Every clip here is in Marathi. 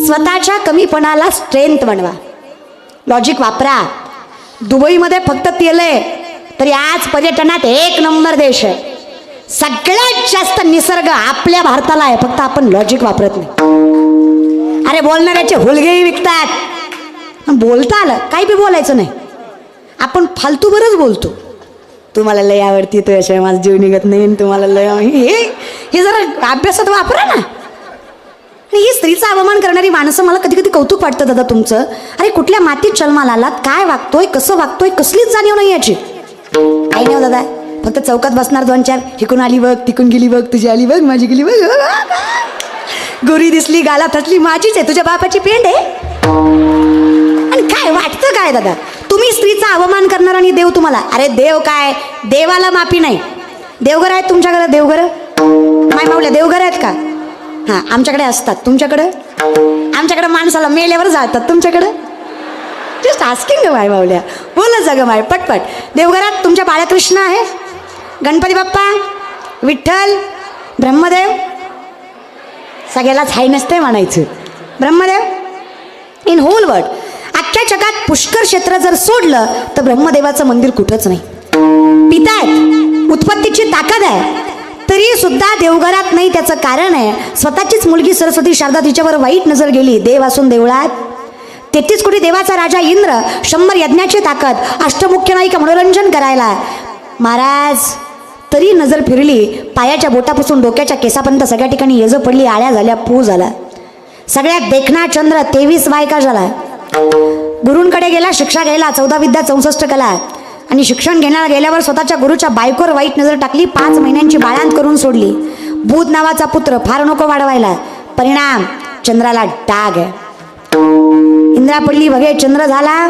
स्वतःच्या कमीपणाला स्ट्रेंथ बनवा, लॉजिक वापरा. दुबईमध्ये फक्त तेल आहे तरी आज पर्यटनात 1 नंबर देश आहे. सगळ्यात जास्त निसर्ग आपल्या भारताला आहे, फक्त आपण लॉजिक वापरत नाही. अरे बोलणाऱ्याचे हुलगेही विकतात, बोलता आलं काही बी बोलायचं नाही. आपण फालतू बरंच बोलतो. तुम्हाला लय आवडती तो याशिवाय माझा जीव निघत नाही, तुम्हाला लय हे जरा अभ्यासात वापरा ना. आणि ही स्त्रीचा अवमान करणारी माणसं मला कधी कधी कौतुक वाटतं दादा तुमचं. अरे कुठल्या मातीत जन्माला आलात, काय वागतोय, कसं वागतोय, कसलीच जाणीव नाही याची. काही नाही दादा, फक्त चौकात बसणार 2-4, हिकून आली बघ, तिकून गेली बघ, तुझी आली बघ, माझी गेली बघ, गोरी दिसली, गालात हसली, माझीच आहे, तुझ्या बापाची पेंड आहे. आणि काय वाटतं काय दादा, तुम्ही स्त्रीचा अवमान करणार आणि देव तुम्हाला. अरे देव काय, देवाला माफी नाही. देवघर आहेत तुमच्याकडे, देवघर माय मावल्या देवघर आहेत का? हां, आमच्याकडे असतात. तुमच्याकडं? आमच्याकडे माणसाला मेल्यावर जातात, तुमच्याकडं? जस्ट आस्किंग ग माय मावल्या, बोलत जा ग माय पटपट. देवघरात तुमच्या बाळकृष्ण आहे, गणपती बाप्पा, विठ्ठल, ब्रह्मदेव, सगळ्यालाच हाय नसते म्हणायचं. ब्रह्मदेव इन होल वर्ल्ड, अख्ख्या जगात पुष्कर क्षेत्र जर सोडलं तर ब्रह्मदेवाचं मंदिर कुठंच नाही. पितायत, उत्पत्तीची ताकद आहे, तरी सुद्धा देवघरात नाही. त्याचं कारण आहे स्वतःचीच मुलगी सरस्वती शारदा तिच्यावर वाईट नजर गेली. देव असून देवळात 33 कोटी देवाचा राजा इंद्र, 100 यज्ञाची ताकद, अष्टमुख्य नायिका मनोरंजन करायला. महाराज तरी नजर फिरली, पायाच्या बोटापासून डोक्याच्या केसापर्यंत सगळ्या ठिकाणी यज पडली, आळ्या झाल्या, पू झाला. सगळ्यात देखणा चंद्र 23 बायका झाला. गुरूंकडे गेला शिक्षा घ्यायला, 14 विद्या 64 कला. आणि शिक्षण घेण्याला गेल्यावर स्वतःच्या गुरुच्या बायकोवर वाईट नजर टाकली, 5 महिन्यांची बाळांत करून सोडली. बुध नावाचा पुत्र फार नको वाढवायला. परिणाम चंद्राला डाग आहे. इंद्रा पडली बघे चंद्र झाला,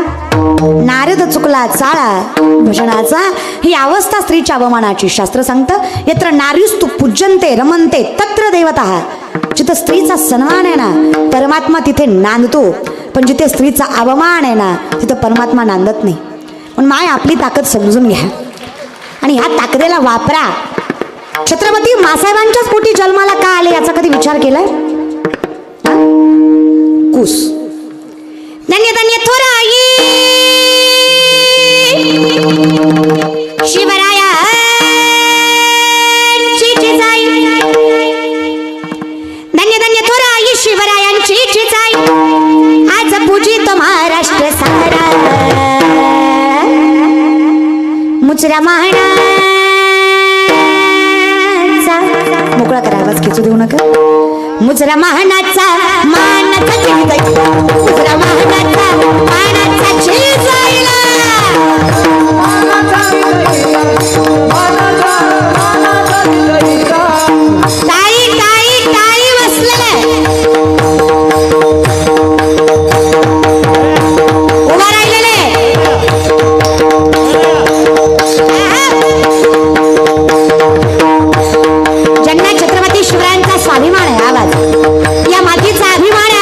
नारद चुकला चाळा भजनाचा. ही अवस्था स्त्रीच्या अवमानाची. शास्त्र सांगतं यत्र नारीस्तु पूज्यन्ते रमन्ते तत्र देवतः. जिथं स्त्रीचा सन्मान आहे ना परमात्मा तिथे नांदतो, पण जिथे स्त्रीचा अवमान आहे ना तिथं परमात्मा नांदत नाही. पण माय आपली ताकद समजून घ्या आणि ह्या ताकदीला वापरा. छत्रपती मासाहेबांच्याच पोटी जन्माला का आले याचा कधी विचार केलाय? कुस धन्य धन्य थोराई शिवरायांची जिजाई, धन्य धन्य थोराई शिवरायांची जिजाई. आज पूजित महाराष्ट्र सारा, मुचरा महाणाचा मोकळा करा, आवाज खेचू देऊ नका. मुजरा महानाचा मानाचा जिजाई, मुजरा महानाचा मानाचा जिजाईला. टाळी टाळी टाळी बसलेले उभा राहिलेले. ज्यांना छत्रपती शिवरायांचा स्वाभिमान आहे, आवाज या मातीचा अभिमान आहे,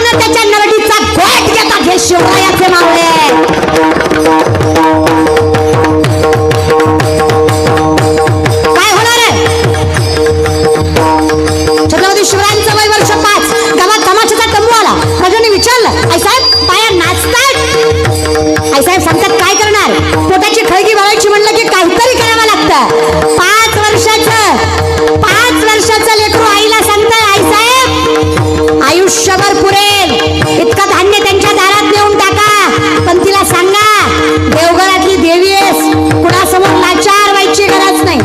हातानं त्याच्या नरडीचा गोट घेतात हे शिवरायाचे मावळे. काय होणार आहे? छत्रपती शिवरायांचं वय वर्ष 5. गावात तमाशाचा तंबू आला. प्रजांनी विचारलं, आई साहेब पाया नाचतात? आई साहेब सांगतात, काय करणार, पोटाची खळगी वाळायची म्हणलं की काहीतरी करावं लागतं. 5 वर्षाचं लेकरू आईला सांगतं, आई साहेब आयुष्यभर पुरेल इतकं धान्य त्यांच्या दारात नेऊन टाका, पण तिला सांगा देवघरातली देवी आहेस, कुणासमोर लाचार व्हायची गरज नाही.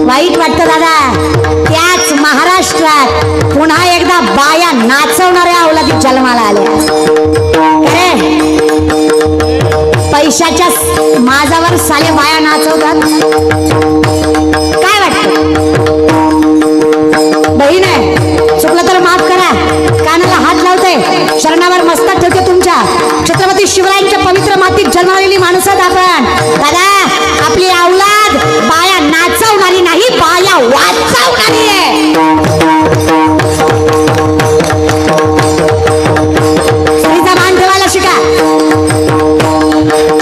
वाईट वाटतं दादा, त्याच महाराष्ट्रात पुन्हा एकदा बाया नाचवणाऱ्या अवलादी जन्माला आल्या. अरे पैशाच्या माझावर साले बाया नाचवतात. काय वाटतं बहीण आहे, चुकलं तर माफ करा, कानाला हात लावते, शरणावर मस्तक ठेवते तुमच्या. छत्रपती शिवरायांच्या पवित्र मातीत जन्मलेली माणसं आपण. दादा आपली औलाद बाया नाचवणारी नाही, बाया वाचवणारी आहे. स्त्रीचा मान ठेवायला शिका.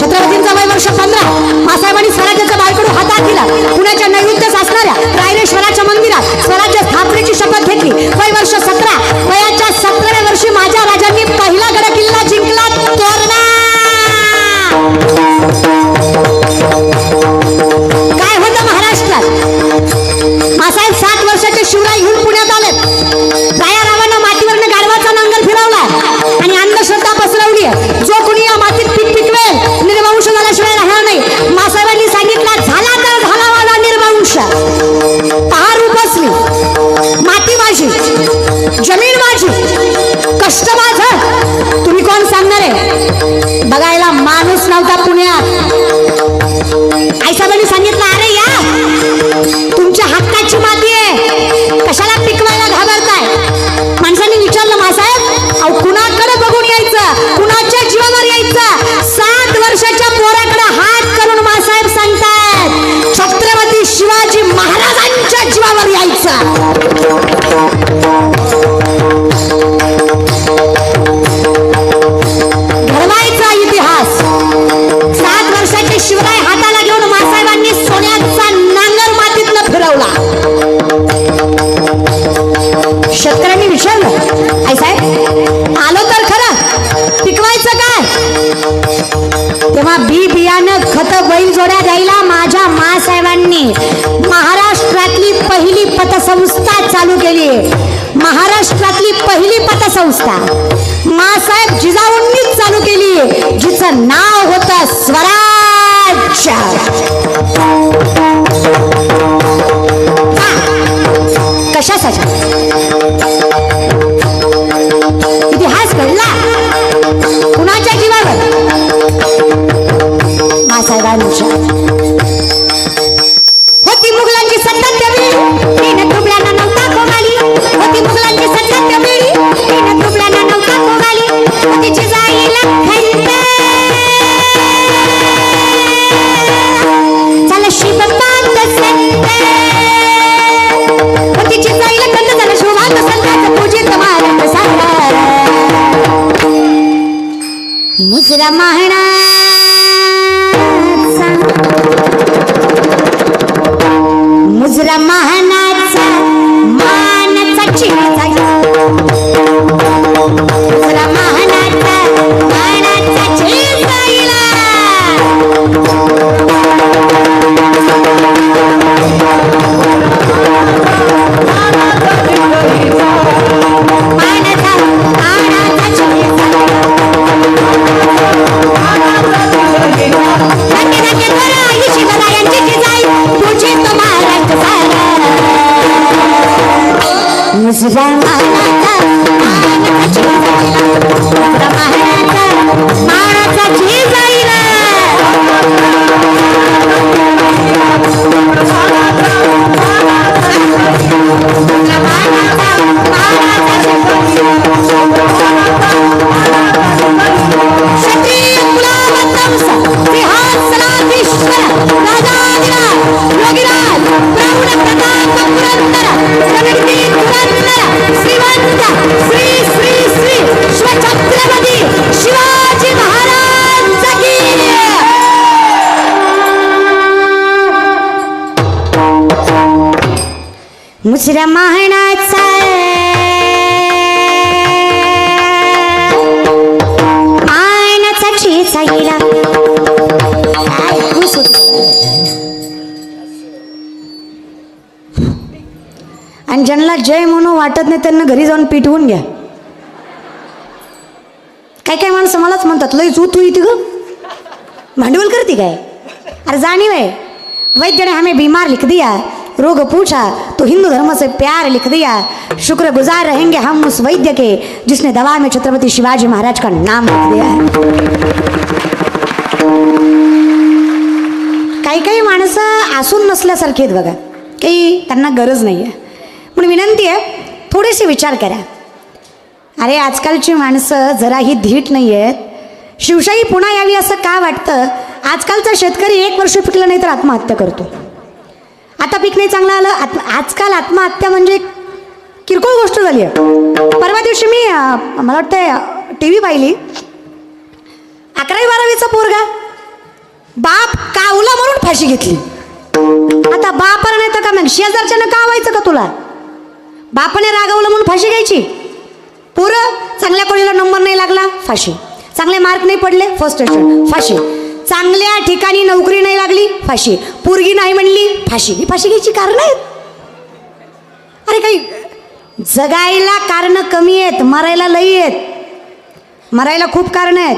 छत्रपतींचा वय वर्ष 15. मासाहेबांनी स्वराज्याचं बाळकडू हातात दिलं. पुण्याच्या नैऋत्य असणाऱ्या रायरेश्वराच्या मंदिरात स्वराज्य स्थापनेची शपथ घेतली. वय वर्ष 17. वयाच्या 17व्या वर्षी माझ्या राजांनी पहिला गड किल्ला जिंकला, तोरणा. काय होतं महाराष्ट्रात? मासाहेब 7 वर्षाचे शिवराय घेऊन पुण्यात आलेत. रायारावानं मातीवरनं गाढवाचा नांगर फिरवला आणि अंधश्रद्धा पसरवली. जो कोणी या मातीत पीक पिकवेल निर्वंश झाल्याशिवाय राहणार नाही. मासाहेबांनी सांगितलं, झाला तर झाला माझा निर्वंश. पहार उपसली, माती माझी, जमीन माझी, कष्ट माझं, तुम्ही कोण सांगणार आहे? बघायला माणूस नव्हता पुण्यात. आईसाहेबांनी सांगितलं, अरे या तुमच्या हक्काची माती आहे, कशाला पिकवायला घाबरताय? माणसांनी विचारलं, मासाहेब अहो कुणाकडे बघून यायचं, कुणाच्या जीवावर यायचं? 7 वर्षाच्या पोराकडे हात करून मासाहेब सांगतात, छत्रपती शिवाजी महाराजांच्या जीवावर यायचं. घडवायचा इतिहास. 7 वर्षाचे शिवराय हाताला घेऊन मासाहेबांनी सोन्याचा नांगर मातीतनं फिरवला. शेतकऱ्यांनी विचारलं, आई साहेब आलो तर खरं, पिकवायचं काय? तेव्हा बी बियाणं खत बैल जोड्या द्यायला माझ्या मासाहेबांनी महाराष्ट्रातली पहिली पतसंस्था चालू केली. महाराष्ट्रातली पहिली पतसंस्था मासाहेब जिजाऊंनीच चालू केली, जिचं नाव होतं स्वराज्य. कशासाठी? इतिहास घडला कुणाच्या जीवावर? मासाहेबांच्या. होती मुघलांची सत्ता त्यावेळी, तीन तुबड्यांना नव्हता कोमाली. होती मुघलांची सत्ता त्यावेळी, तीन तुबड्यांना नव्हता कोमाली. होती जिजाईला खंत, झालं शिवपात संत. होती जिजाईला खंत, झालं शिवपात संतांचं पूजित महाराज सांगा. मुजरा महाना मुजरा महानाचा मानाचा चिंचा. मुजरा महानाचा मानाचा चिंचाईला. मानाचा मानाचा चिंचा. धन्य धन्य करा आई शिवरायांची जिजाई, पूजित महाराज सारा. मुजरा महानाचा मानाचा चिंचाईला. मुजरा महानाचा मानाचा चिंचाईला. मुजरा महानाचा मानाचा क्षत्रिय कुलावतंस सिंहासनाधीश्वर राजाधिराज योगीराज प्रौढ प्रताप पुरंदर प्रगती पुरंदर मुसऱ्या माहणाचा आयनाचा चेचा गेला. आणि ज्यांना जय म्हणून वाटत नाही त्यांना घरी जाऊन पिटवून घ्या. काय काय माणसं मलाच म्हणतात लई तू इथे ग भांडवल करती काय. अरे जाणीव है वैद्य ने हमें बीमार लिख दिया, रोग पूछा तो हिंदू धर्म से प्यार लिख दिया, शुक्र गुजार रहेंगे हम उस वैद्य के जिसने दवा में छत्रपति शिवाजी महाराज का नाम लिख दिया है. काही काही माणसं असून नसल्यासारखी आहेत बघा, काही त्यांना गरज नाही आहे. म्हणून विनंती आहे थोडेसे विचार करा. अरे आजकालची माणसं जराही धीट नाही आहेत. शिवशाही पुन्हा यावी असं का वाटतं. आजकालचा शेतकरी 1 वर्ष पिकलं नाही तर आत्महत्या करतो. आता पीक नाही चांगलं आलं आजकाल आत्महत्या म्हणजे किरकोळ गोष्ट झाली आहे. परवा दिवशी मी मला वाटतं TV पाहिली. 11वी-12वीचा पोरगा बाप कावला म्हणून फाशी घेतली. आता बापाला नाही तर का मग शेजारच्यानं कावायचं का तुला. बापाने रागवलं म्हणून फाशी घ्यायची. पोरं चांगल्या कॉलेजला नंबर नाही लागला फाशी, चांगले मार्क नाही पडले फर्स्ट स्टेशन फाशी, चांगल्या ठिकाणी नोकरी नाही लागली फाशी, पोरगी नाही म्हणली फाशी. ही फाशी घ्यायची कारण आहेत. अरे काही जगायला कारण कमी आहेत, मरायला लई आहेत. मरायला खूप कारण आहेत,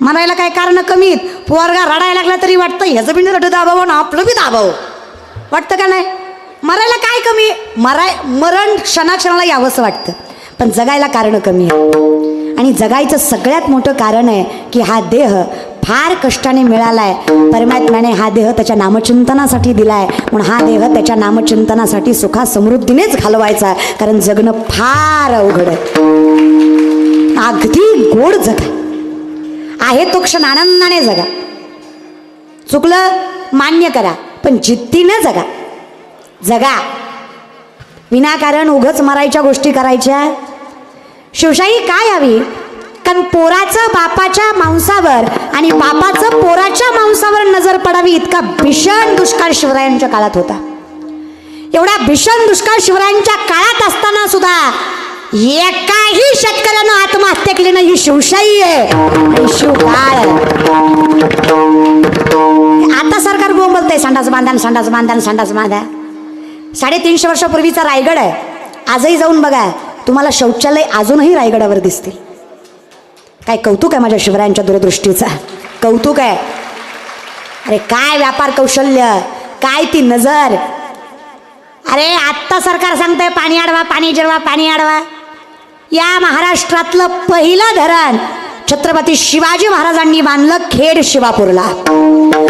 मरायला काय कारण कमी आहेत. पोरगा रडायला लागला तरी वाटतं ह्याचं बी रडत दाबावं ना आपलं बी दाबावं वाटतं का नाही. मरायला काय कमी आहे. मरण क्षणाक्षणाला यावंसं वाटतं, पण जगायला कारण कमी आहे. आणि जगायचं सगळ्यात मोठं कारण आहे की हा देह फार कष्टाने मिळाला आहे. परमात्म्याने हा देह त्याच्या नामचिंतनासाठी दिला आहे. म्हणून हा देह त्याच्या नामचिंतनासाठी सुखा समृद्धीनेच घालवायचा, कारण जगणं फार अवघड आहे. अगदी गोड जगा आहे तो क्षण आनंदाने जगा. चुकलं मान्य करा पण जिद्दीनं जगा. जगा विनाकारण उघच मरायच्या गोष्टी करायच्या. शिवशाही काय हवी. कारण पोराचं बापाच्या मांसावर आणि बापाचं पोराच्या मांसावर नजर पडावी इतका भीषण दुष्काळ शिवरायांच्या काळात होता. एवढा भीषण दुष्काळ शिवरायांच्या काळात असताना सुद्धा एकाही शेतकऱ्यानं आत्महत्या केली नाही. ही शिवशाही आहे आणि शिवकाळ. आता सरकार बोंबलतंय संडास बांधा संडास बांधा संडास बांधा. 350 वर्षापूर्वीचा रायगड आहे. आजही जाऊन बघा तुम्हाला शौचालय अजूनही रायगडावर दिसते. काय कौतुक आहे माझ्या शिवरायांच्या दूरदृष्टीचा, कौतुक आहे. अरे काय व्यापार कौशल्य, काय ती नजर. अरे आत्ता सरकार सांगतंय पाणी अडवा पाणी जिरवा पाणी अडवा. या महाराष्ट्रातलं पहिलं धरण छत्रपती शिवाजी महाराजांनी बांधलं खेड शिवापूरला.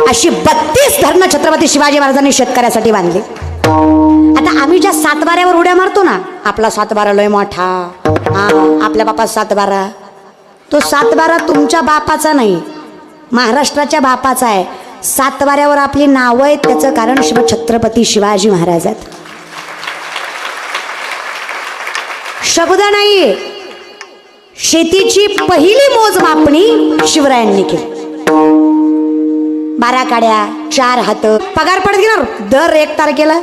अशी 32 धरणं छत्रपती शिवाजी महाराजांनी शेतकऱ्यासाठी बांधली. आता आम्ही ज्या सातबाऱ्यावर उड्या मारतो ना, आपला सातबारा लय मोठा, आपल्या बापाचा सातबारा, तो सातबारा तुमच्या बापाचा नाही महाराष्ट्राच्या बापाचा आहे. सातबाऱ्यावर आपली नावं आहेत त्याचं कारण छत्रपती शिवाजी महाराज आहेत. शब्द नाही. शेतीची पहिली मोजमापणी शिवरायांनी केली. 12 काड्या 4 हात पगार पडत गेला दर 1 तारखेला.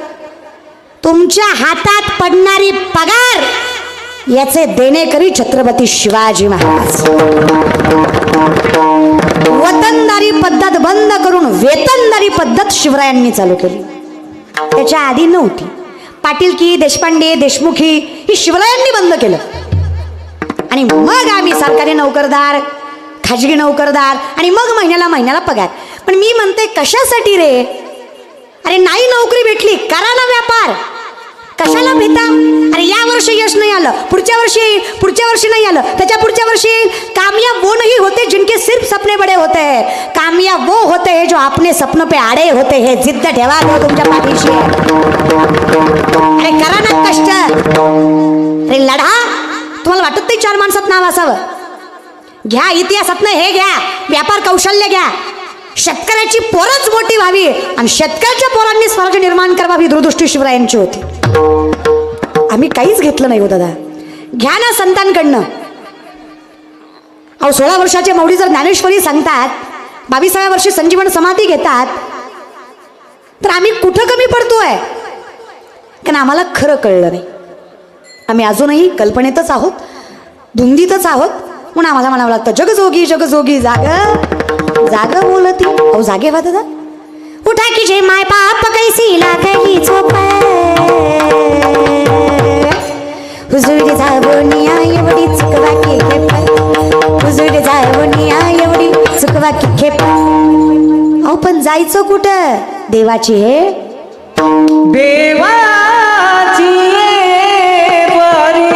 तुमच्या हातात पडणारी पगार याचे देणेकरी छत्रपती शिवाजी महाराज. वतनदारी पद्धत बंद करून वेतनदारी पद्धत शिवरायांनी चालू केली. त्याच्या आधी नव्हती. पाटीलकी देशपांडे देशमुखी ही शिवरायांनी बंद केलं. आणि मग आम्ही सरकारी नोकरदार खाजगी नोकरदार आणि मग महिन्याला पगार. पण मी म्हणते कशासाठी रे. अरे नाही नोकरी भेटली करा ना व्यापार. कशाला भेटा. अरे या वर्षी यश नाही आलं पुढच्या वर्षी येईल, पुढच्या वर्षी नाही आलं त्याच्या पुढच्या वर्षी येईल. कामयाब वो नहीं होते जिनके सिर्फ सपने बड़े होते हैं, कामयाब वो होते हैं जो अपने सपनों पे आड़े होते हैं. जिद्द ठेवा तो तुमच्या पाठीशी. अरे करा ना कष्ट. अरे लढा. तुम्हाला वाटत नाही 4 माणसात नाव असावं. घ्या इतिहासातनं हे घ्या, व्यापार कौशल्य घ्या. शेतकऱ्याची पोरच मोठी व्हावी आणि शेतकऱ्याच्या पोरांनी स्वराज्य निर्माण करावी दूरदृष्टी शिवरायांची होती. आम्ही काहीच घेतलं नाही हो दादा. घ्या ना संतांकडनं. अहो 16 वर्षाचे मौली जर ज्ञानेश्वरी सांगतात, 22व्या वर्षी संजीवन समाधी घेतात, तर आम्ही कुठं कमी पडतोय. कारण आम्हाला खरं कळलं नाही. आम्ही अजूनही कल्पनेतच आहोत, धुंदीतच आहोत. म्हणून आम्हाला म्हणावं लागतं जगजोगी जगजोगी जाग जाग बोलती. अहो जागे व्हा दादा. उठा की जे माय बाप कैसी लागली झोप, हुजूर जावनिया एवढी चुकवा की खेप, हुजूर जावनिया एवढी चुकवा की खेप. अहो पण जायचं कुठं? देवाची हे देवाची वारी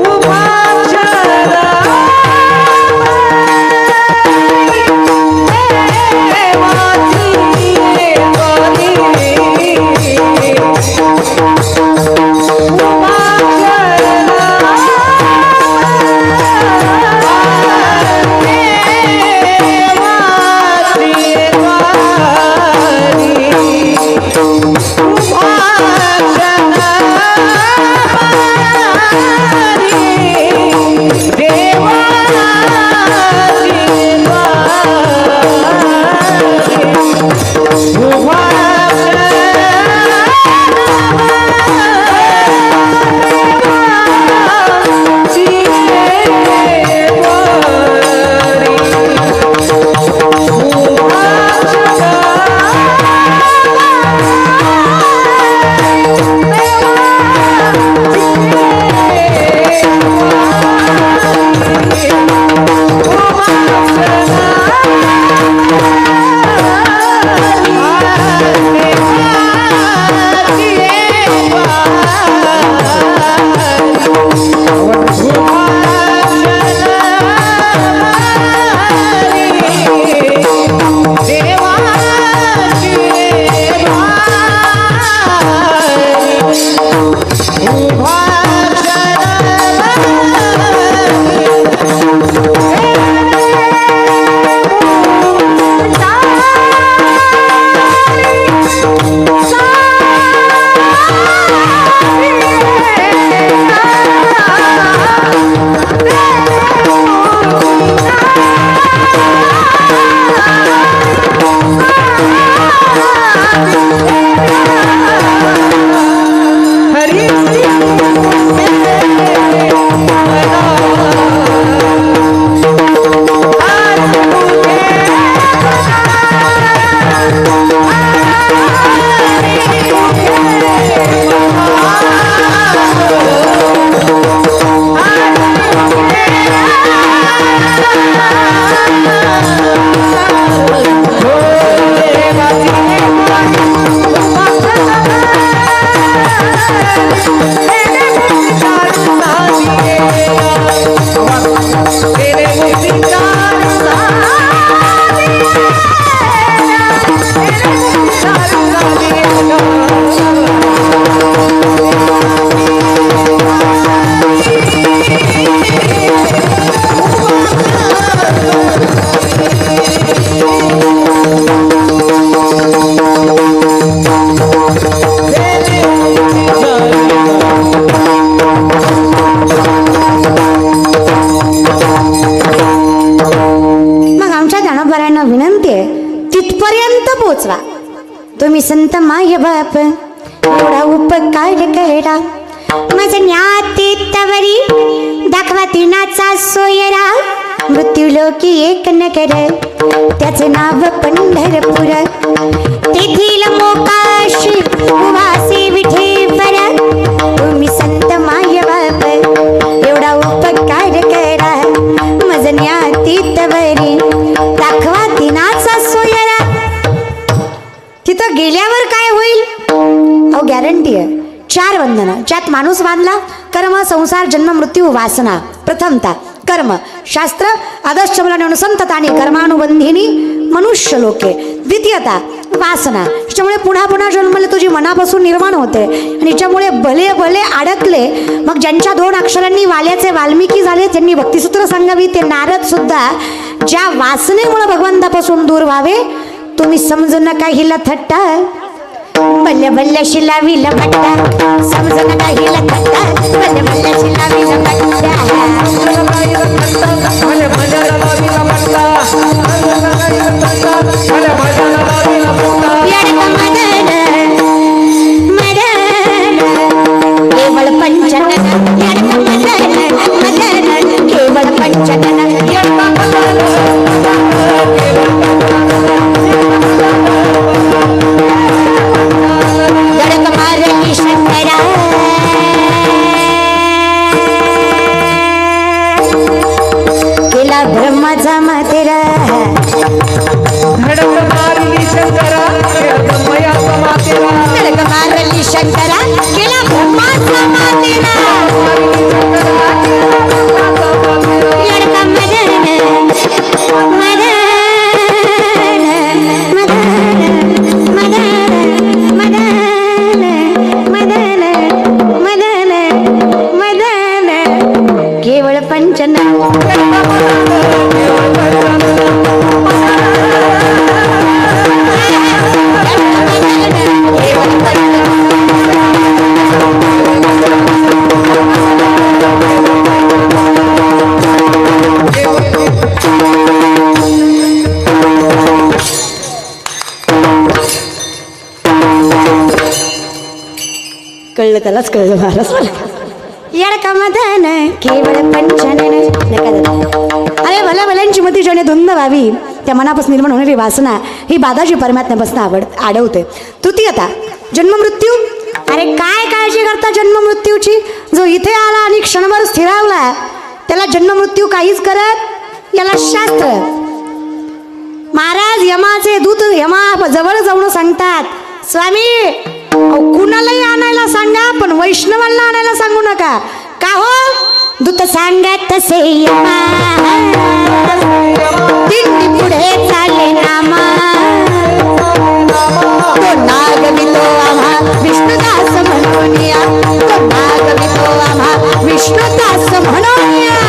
उभा पोचवा. तुम्ही संत माय बाप एवढा उपकार करा. माझं ज्ञाती तवरी दाखवा तिनाचा सोयरा. मृत्यू लोकी एक नगर त्याचे नाव पंढरपूर. तेथील मोकाशी उभासी विठेवर. तुम्ही संत माय बाप एवढा उपकार करा. माझं ज्ञाती तवरी दाखवा तिनाचा सोयरा. तिथं गेल्यावर काय होईल? अहो गॅरंटी आहे. 4 बंधनं ज्यात माणूस बांधला. कर्म, संसार, जन्म, मृत्यू, वासना. प्रथमता कर्म शास्त्र आदर्शबलाने अनुसंतता आणि कर्मानुबंधिनी मनुष्य लोके. द्वितीयता वासना. त्याच्यामुळे पुन्हा पुन्हा जन्मले तुझी मनापासून निर्माण होते आणि त्याच्यामुळे भले भले अडकले. मग ज्यांच्या 2 अक्षरांनी वाल्याचे वाल्मिकी झाले त्यांनी भक्तिसूत्र सांगावी. ते नारद सुद्धा ज्या वासनेमुळे भगवंतापासून दूर व्हावे. तुम्ही समजू नका हिला थट्टा. बल्ले बल्ले शिलावीला पट्टा. समजू नका हिला थट्टा. बल्ले बल्ले शिलावीला पट्टा. केला ब्रह्माचा मातेरा धडक मारली शंकरा केला ब्रह्मयाचा मातेरा धडक मारली शंकरा केला ब्रह्माचा मातेरा यडका केवळ पंचन कळलं त्यालाच कळलं महाराज यडका मदन केवळ पंचनन अरे भला भल्यांची मती जेणे धुंद व्हावी त्या मनापासून निर्माण होणारी वासना ही बाधाची परमात्म्यापासून आडवते. तृतीयता जन्ममृत्यू. अरे काय काळजी करता जन्ममृत्यूची? जो इथे आला आणि क्षणभर स्थिरावला त्याला जन्ममृत्यू काहीच करत. याला शास्त्र महाराज यमाचे दूत यमा जवळ जाऊन सांगतात स्वामी कुणालाही आणायला सांगा पण वैष्णवांना आणायला सांगू नका. का हो? दूत सांगत तसे यमा दिंडी पुढे चाले नामा तो नागवितो आम्हा विष्णुदास म्हणूनिया तो नागवितो आम्हा विष्णुदास म्हणूनिया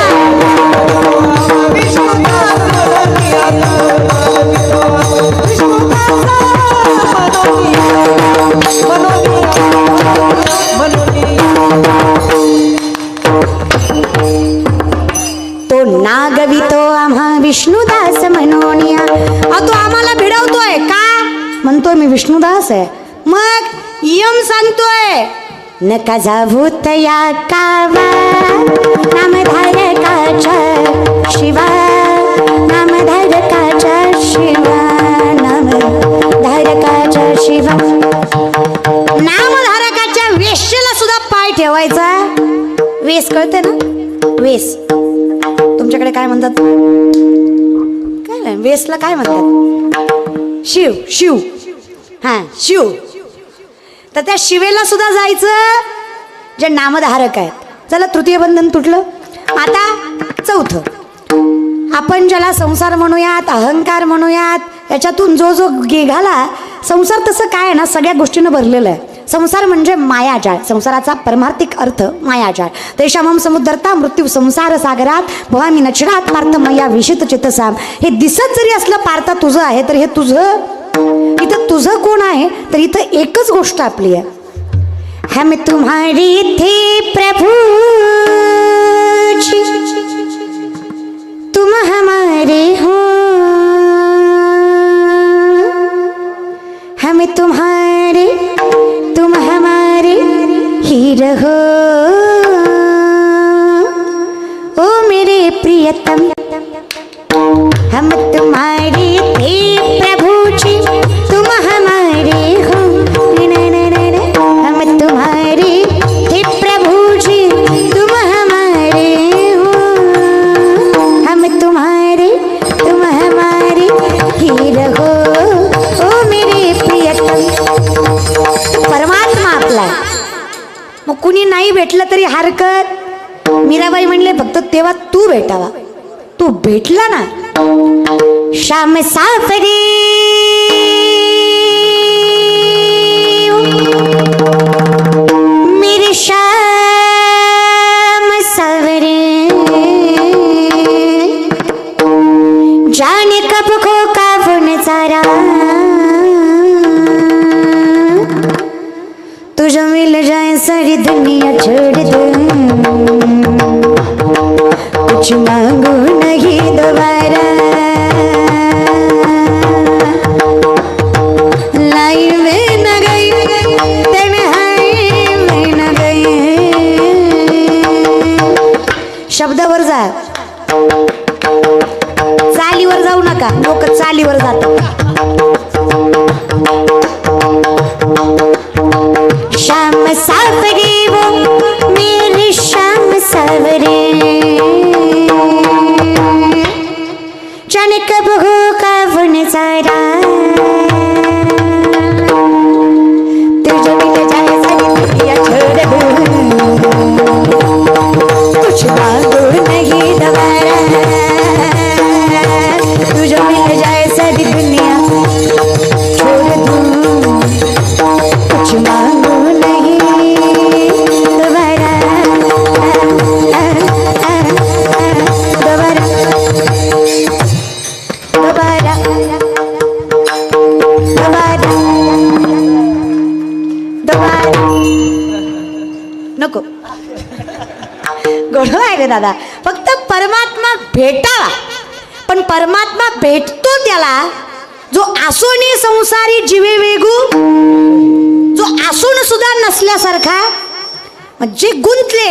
तो नागवितो आम्हा विष्णुदास म्हणूनिया. तो आम्हाला भिडवतोय का? म्हणतोय मी विष्णुदास आहे. मग यम सांगतोय नका जाऊ तया कावा नामधारकाच्या शिवा नामधारकाच्या शिवा नामधारकाच्या शिवा. नामधारकाच्या वेश्येला सुद्धा पाय ठेवायचा. वेस कळते ना? वेस तुमच्याकडे काय म्हणतात? काय नाही वेसला काय म्हणतात? शिव शिव हा शिव. तर त्या शिवेला सुद्धा जायचं जे नामधारक आहेत. चला तृतीय बंधन तुटलं. आता चौथं आपण ज्याला संसार म्हणूयात अहंकार म्हणूयात याच्यातून जो जो गेघाला संसार तसं काय आहे ना सगळ्या गोष्टीनं भरलेलं आहे. संसार म्हणजे मायाजाळ. संसाराचा परमार्थिक अर्थ मायाजाळ. तेषामम समुद्रता मृत्यू संसार सागरात भवामी नचरात पार्थ मया विशित चितसाम. हे दिसत जरी असलं पार्थ तुझं आहे तर हे तुझं इथं तुझं कोण आहे? तर इथं एकच गोष्ट आपली आहे. हम तुम्हारी थे प्रभु तुम हमारे हो हम तुम्हारे तुम हमारे ही रहो ओ मेरे प्रियतम. हम तुम्हारे थे प्रभु जी तुम हमारे हो हम तुम्हारे थे प्रभु जी तुम हमारे हो हम तुम्हारे तुम हमारे ही रहो ओ मेरे प्रियतम. परमात्मा आपला. मग कुणी नाही भेटलं तरी हरकत. मीराबाई म्हणले फक्त तेव्हा तू भेटावा. तू भेटला ना श्याम साफरी मेरे श्याम सावरे जाने कब को काबून सारा तुझे मिल जाए सारी दुनिया छोड़ दो कुछ मांगू नहीं दोबारा लाइन में न गई तन्हाई में न गई. शब्दावर जा चालीवर जाऊ नका. लोक चालीवर जातात. श्याम सावरे वो मेरे श्याम सावरे दादा, फक्त परमात्मा भेटावा. पण परमात्मा भेटतो त्याला जो आसोनी संसारी जीवे वेगू, जो आसून सुद्धा नसल्यासारखा. जे गुंतले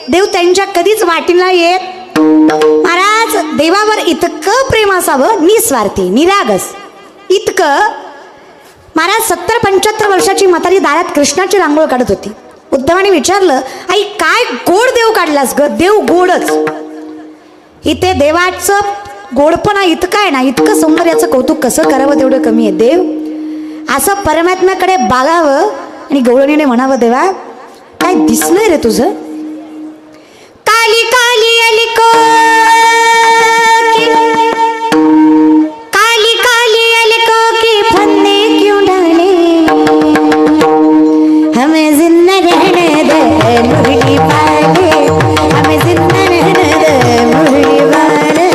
देव त्यांच्या कधीच वाटीला येत. महाराज देवावर इतकं प्रेम असावं, निस्वार्थी निरागस इतकं. महाराज 70-75 वर्षाची म्हातारी दारात कृष्णाची रांगोळ काढत होती. उद्धवाने विचारलं, आई काय गोड देव काढलास ग? देव गोडच. इथे देवाचं गोडपणा इतकं आहे ना, इतकं सौंदर्याचं कौतुक कसं करावं तेवढं कमी आहे. देव असं परमात्म्याकडे बघावं आणि गवळणीने म्हणावं, देवा काय दिसलंय रे तुझं? काली काली अली को काली काली अली को की फंदे क्यों डाले, हमें जिंदा रहने दे मुरली वाले, हमें जिंदा रहने दे मुरली वाले,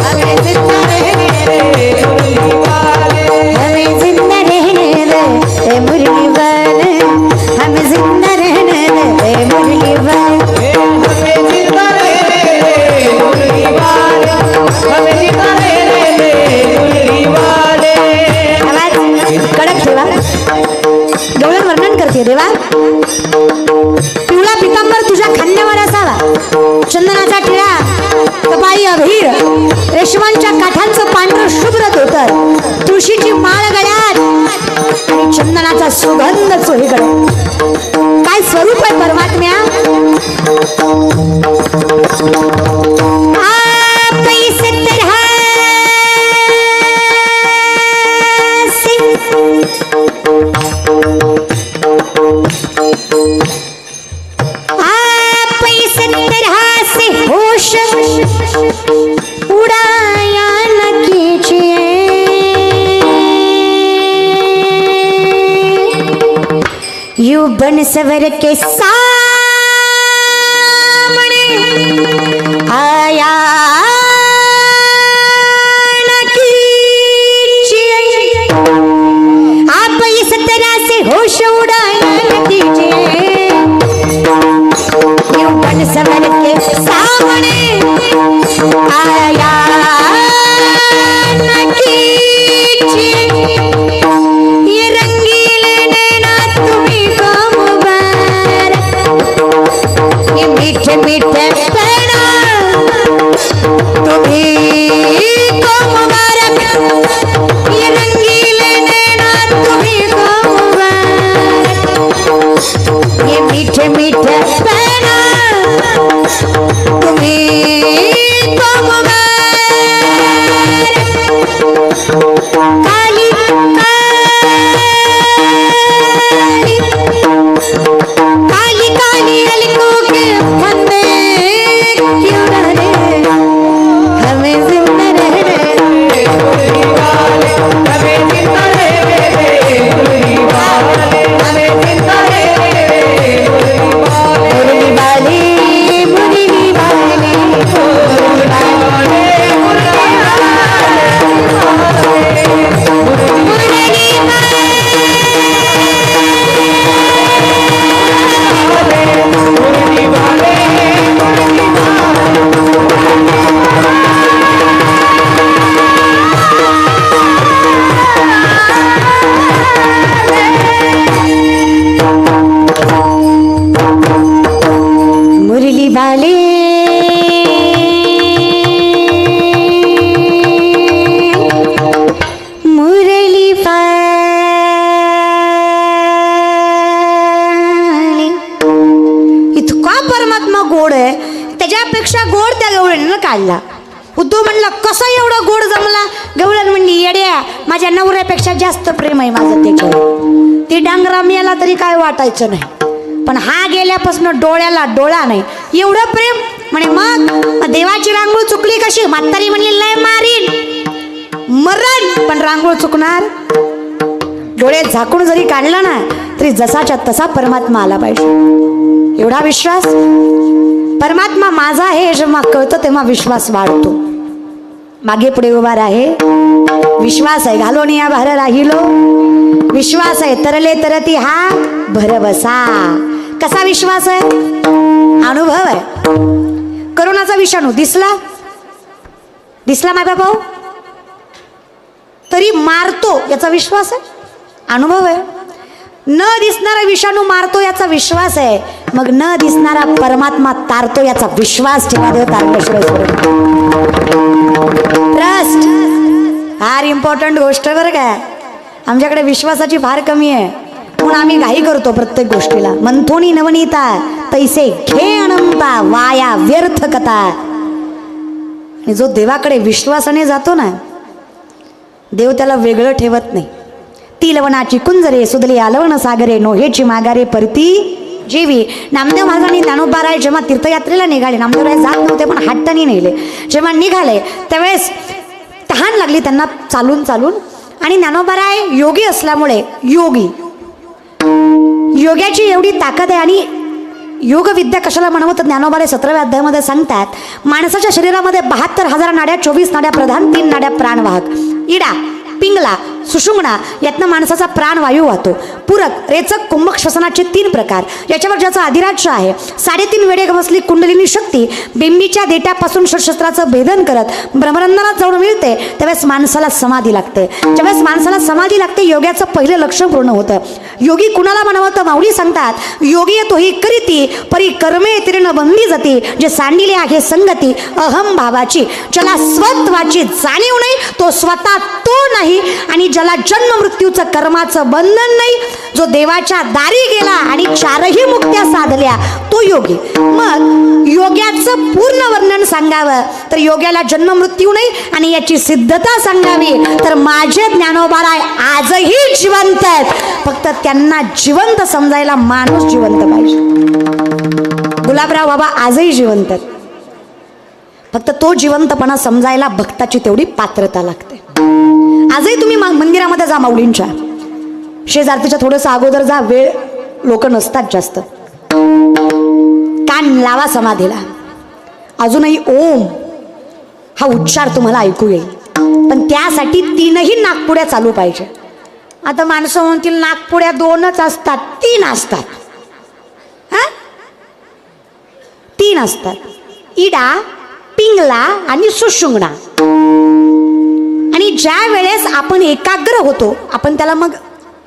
हमें जिंदा रहने दे मुरली वाले, हमें जिंदा रहने दे मुरली वाले, हमें जिंदा रहने दे मुरली वाले, हमें जिंदा रहने दे मुरली वाले, हमें जिंदा रहने दे मुरली वाले. आवाज कडक ठेवा. गवळण वर्णन करते, देवा पिवळा पितांबर तुझ्या खांद्यावर असावा, चंदनाचा टिळा कपाळी अभीर, रेशमांच्या काठांचं पांढरं शुभ्र धोतर, तुळशीची माळ गळ्यात आणि चंदनाचा सुगंध चोहीकडे. काय स्वरूप आहे परमात्म्या. आप इस तरह से आप इस तरह से होश उड़ाया न कीजिए, यूं बन सवर के सामने आया न कीजिए, आप इस तरह से होश उड़ाया न कीजिए, यूं बन सवर के सामने आया न कीजिए, ये रंगीले नैना तुम्हीं को मुबारक, ये मीठे मीठे पैना तुम्हीं को मुबारक, ये रंगीले नैना तुम्हीं को मुबारक, ये मीठे मीठे पैना तुम्हीं को मुबारक. काली काली काली अलकों के फंदे क्यों डाले, हमें जिंदा रहने मुरली वाले, हमें जिंदा रहने दे मुरली वाले, हमें जिंदा रहने दे मुरली वाले, मुरली वाले मुरली वाले मुरली वाले मुरली वाले. इतका परमात्मा गोड आहे, त्याच्यापेक्षा गोड त्या गवळणीनं काढला. उद्धव म्हणला कसा एवढा गोड जमला. गवळण म्हणली येड्या, माझ्या नवऱ्यापेक्षा जास्त प्रेम आहे माझं त्याच्यावर. ती डांगरा मिळाला तरी काय वाटायचं नाही, पण हा गेल्यापासून डोळ्याला डोळा नाही एवढं प्रेम. म्हणे मग देवाची रांगोळ चुकली कशी. म्हातारी म्हणली लय मारीन मरण, पण रांगोळ चुकणार. डोळे झाकून जरी काढला ना तरी जसाच्या तसा परमात्मा आला पाहिजे. एवढा विश्वास परमात्मा माझा आहे जेव्हा कळतं तेव्हा विश्वास वाढतो. मागे पुढे उभा आहे विश्वास आहे. घालून या भार राहिलो विश्वास आहे. तरले तरती हा भरवसा. कसा विश्वास आहे? अनुभव आहे. करोनाचा विषाणू दिसला माय बाबा, तरी मारतो याचा विश्वास आहे, अनुभव आहे. न दिसणारा विषाणू मारतो याचा विश्वास आहे, मग न दिसणारा परमात्मा तारतो याचा विश्वास ठेवा. देव तारल्याशिवाय ट्रस्ट फार इम्पॉर्टंट गोष्ट बरं काय. आमच्याकडे विश्वासाची फार कमी आहे, म्हणून आम्ही घाई करतो प्रत्येक गोष्टीला. मंथोनी नवनीता तैसे घे अनंता वाया व्यर्थ कथा. आणि जो देवाकडे विश्वासाने जातो ना, देव त्याला वेगळं ठेवत नाही. ती लवणाची कुंजरे सुदले आलवण सागरे नोहेची मागारे परती जेवी. नामदेव महाराजांनी ज्ञानोबाराय जेव्हा तीर्थयात्रेला निघाले, नामदेवराय जात नव्हते पण हट्टाने नेले. जेव्हा निघाले त्यावेळेस तहान लागली त्यांना चालून चालून. आणि ज्ञानोबाराय योगी असल्यामुळे योग्याची एवढी ताकद आहे. आणि योगविद्या कशाला म्हणवत ज्ञानोबाराय 17व्या अध्यायामध्ये सांगतात, माणसाच्या शरीरामध्ये 72,000 नाड्या, 24 नाड्या प्रधान, 3 नाड्या प्राणवाहक. इडा, पिंगला, सुषुम्ना यातनं माणसाचा प्राणवायू वाहतो. पूरक, रेचक, कुंभक श्वसनाचे 3 प्रकार, याच्यावर ज्याचं अधिराज्य आहे. 3.5 वेळे बसली कुंडलिनी शक्ती बिंबीच्या देट्यापासून षटशस्त्राचं भेदन करत ब्रह्मरंध्रात जाऊन मिळते. त्यावेळेस माणसाला समाधी लागते. ज्यावेळेस माणसाला समाधी लागते, योग्याचं पहिलं लक्ष्य पूर्ण होतं. योगी कुणाला म्हणवतं? माऊली सांगतात, योगी तोही करीती परी कर्मे तीर्ण बंदी जाती. जे सांडिले आहे संगती अहम भावाची. ज्याला स्वत्वाची जाणीव नाही तो स्वतः तो नाही. आणि ज्याला जन्म मृत्यूचं कर्माचं बंधन नाही, जो देवाच्या दारी गेला आणि 4ही मुक्त्या साधल्या, तो योगी. मग योग्याचं पूर्ण वर्णन सांगावं तर योग्याला जन्म मृत्यू नाही. आणि याची सिद्धता सांगावी तर माझे ज्ञानोबाराय आजही जिवंत आहेत. फक्त त्यांना जिवंत समजायला माणूस जिवंत पाहिजे. गुलाबराव बाबा आजही जिवंत आहेत, फक्त तो जिवंतपणा समजायला भक्ताची तेवढी पात्रता लागते. आजही तुम्ही मंदिरामध्ये जा, माऊलींच्या शेजारतीच्या थोडंसं अगोदर जा, वेळ लोक नसतात जास्त. कान लावा समाधीला, अजूनही ओम हा उच्चार तुम्हाला ऐकू येईल. पण त्यासाठी 3ही नागपुड्या चालू पाहिजे. आता माणसं म्हणतील नागपुड्या 2च असतात, 3 असतात. 3 असतात, इडा, पिंगला आणि सुषुम्ना. आणि ज्या वेळेस आपण एकाग्र होतो, आपण त्याला मग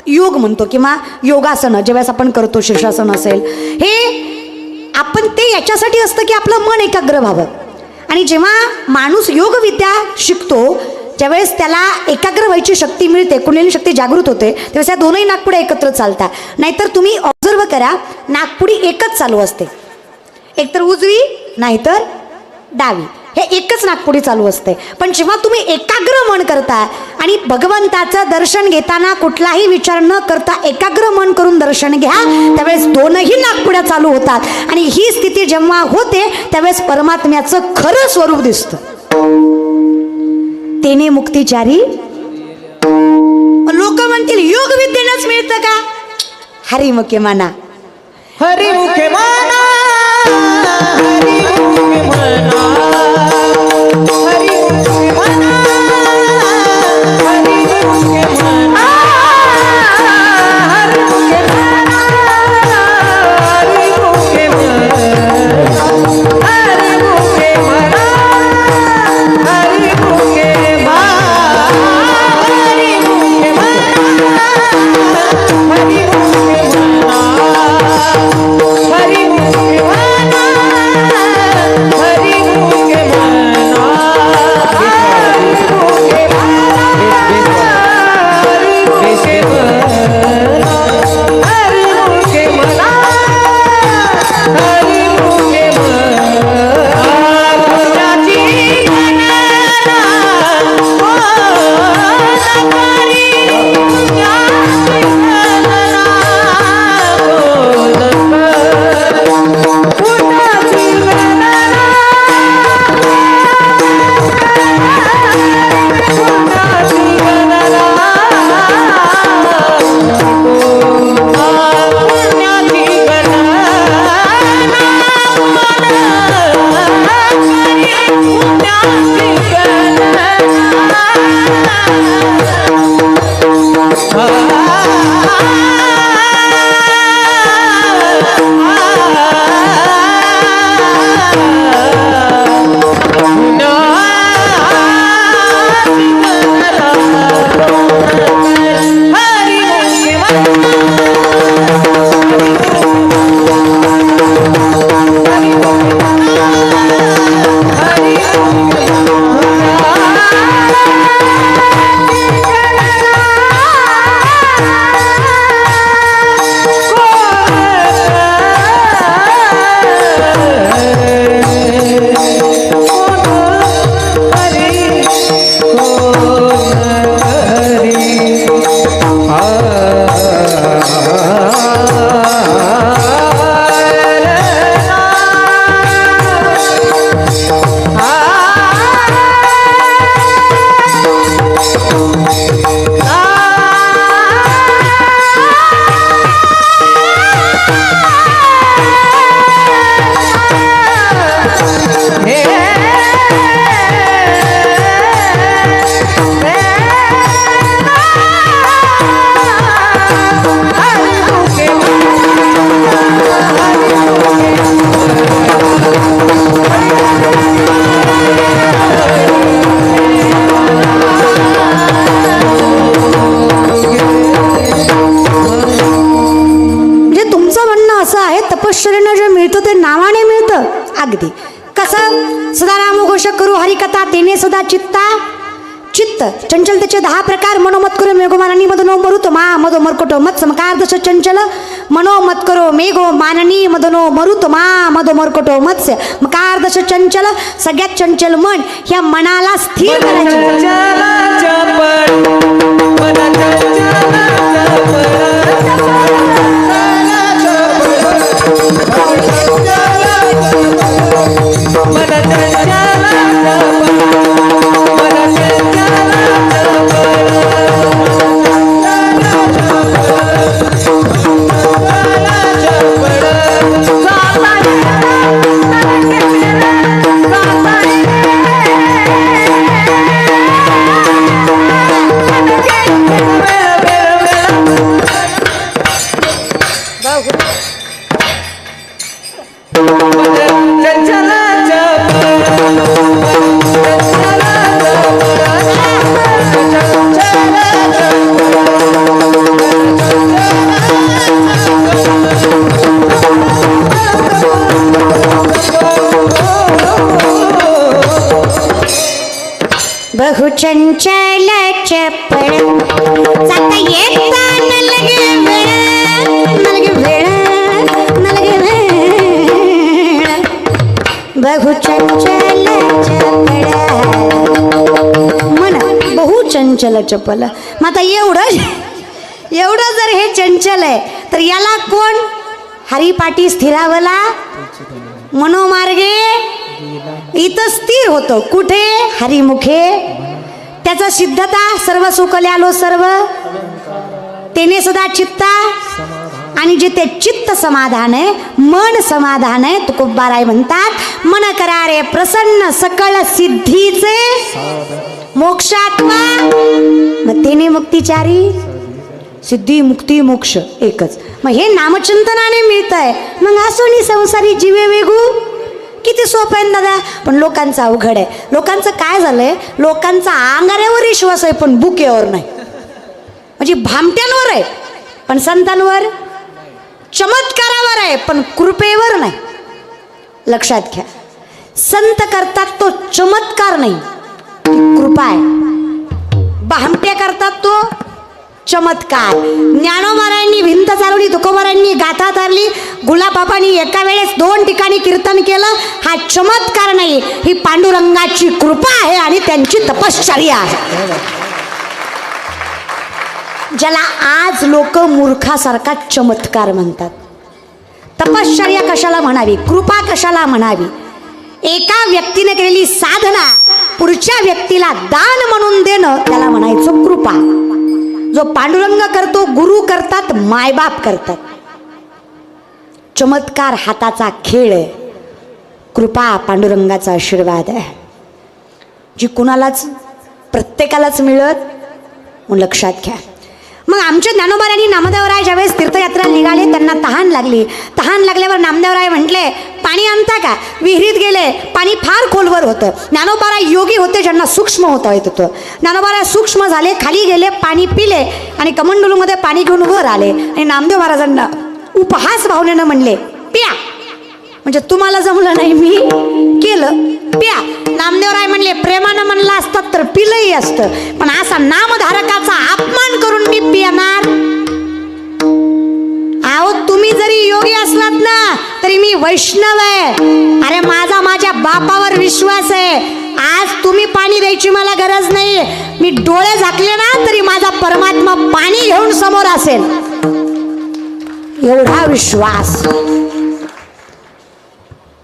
योग म्हणतो किंवा योगासनं ज्यावेळेस आपण करतो, शीर्षासन असेल, हे आपण ते याच्यासाठी असतं की आपलं मन एकाग्र व्हावं. आणि जेव्हा माणूस योगविद्या शिकतो ज्यावेळेस त्याला एकाग्र व्हायची शक्ती मिळते, कुंडलिनी शक्ती जागृत होते, त्यावेळेस या 2ही नागपुड्या एकत्र चालतात. नाहीतर तुम्ही ऑब्झर्व करा, नागपुडी एकच चालू असते, एकतर उजवी नाहीतर डावी, हे एकच नागपुडी चालू असते. पण जेव्हा तुम्ही एकाग्र मन करता आणि भगवंताचं दर्शन घेताना कुठलाही विचार न करता एकाग्र मन करून दर्शन घ्या, त्यावेळेस 2ही नागपुड्या चालू होतात. आणि ही स्थिती जेव्हा होते त्यावेळेस परमात्म्याचं खरं स्वरूप दिसतं. तेने मुक्तीचारी. लोक म्हणतील योग विद्येनंच मिळतं का? हरिमुखे माना, हरिमुखे माना, हरिमुखे माना, हरिमुखे माना, हरिमुखे माना, हरिमुखे माना, हरिमुखे माना, हरिमुखे माना, हरिमुखे माना, हरिमुखे माना, अगदी कसं सदानाम घोष करू हरिकथा तेने सदा चित्त चंचलतेचे 10 प्रकार मनोमत करो मेघो माननी मदनो मरुतो मा मदो मरकोटो मत समकार दश चंचल मनोमत करो मेघो माननी मदनो मरुतो मा मदो मरकोटो मत्स्य मकार दश चंचल सगळ्यात चंचल मन ह्या मनाला स्थिर करायचे बहु चंचल चपळ जाता येता न लगे वेळ बहु चंचल चपळ मन बहु चंचल चपल मग आता एवढं जर हे चंचल आहे तर याला कोण हरिपाठी स्थिरावला मनोमार्गे इथं स्थिर होतो कुठे हरिमुखे त्याचा सिद्धता सर्व सुकल्यालो सर्व तेने सदा चित्ता आणि जिथे चित्त समाधान आहे मन समाधान आहे तुकोबाराय म्हणतात मन करारे प्रसन्न सकळ सिद्धीचे मोक्षात्मा मग तेने मुक्तिचारी सिद्धी मुक्ती मोक्ष एकच मग हे नामचिंतनाने मिळतंय मग असोनी संसारी जीवे वेगू किती सोपं आहे दादा पण लोकांचं अवघड आहे लोकांचं काय झालंय लोकांचा अंगाऱ्यावर विश्वास आहे पण बुकेवर नाही म्हणजे भामट्यांवर आहे पण संतांवर चमत्कारावर आहे पण कृपेवर नाही लक्षात घ्या संत करतात तो चमत्कार नाही कृपा आहे भामट्या करतात तो चमत्कार ज्ञानोबारायांनी भिंत चालवली तुकोबारायांनी गाथा तारली गुलाबाबांनी एका वेळेस 2 ठिकाणी कीर्तन केलं हा चमत्कार नाही ही पांडुरंगाची कृपा आहे आणि त्यांची तपश्चर्या आहे ज्याला आज लोक मूर्खासारखा चमत्कार म्हणतात तपश्चर्या कशाला म्हणावी कृपा कशाला म्हणावी एका व्यक्तीने केलेली साधना पुढच्या व्यक्तीला दान म्हणून देणं त्याला म्हणायचं कृपा जो पांडुरंग करतो गुरु करतात मायबाप करतात चमत्कार हाताचा खेळ आहे कृपा पांडुरंगाचा आशीर्वाद आहे जी कुणालाच प्रत्येकालाच मिळत मग लक्षात घ्या मग आमच्या ज्ञानोबारायांनी नामदेवराय ज्यावेळेस तीर्थयात्रा निघाले त्यांना तहान लागल्यावर नामदेवराय म्हटले पाणी आणता का विहिरीत गेले पाणी फार खोलवर होतं ज्ञानोबाराय योगी होते ज्यांना सूक्ष्म होता येत होतं ज्ञानोबाराय सूक्ष्म झाले खाली गेले पाणी पिले आणि कमंडलूमध्ये पाणी घेऊन वर आले आणि नामदेव महाराजांना उपहास भावनेनं म्हणले प्या म्हणजे तुम्हाला जमलं नाही मी केलं प्या नामदेवराय म्हणले प्रेमानं म्हणलं असतात तर पिलंही असतं पण असा नामधारकाचा अपमान करून मी पिणार आहो तुम्ही जरी योगी असलात ना तरी मी वैष्णव आहे अरे माझ्या बापावर विश्वास आहे आज तुम्ही पाणी द्यायची मला गरज नाही मी डोळे झाकले ना तरी माझा परमात्मा पाणी घेऊन समोर असेल एवढा विश्वास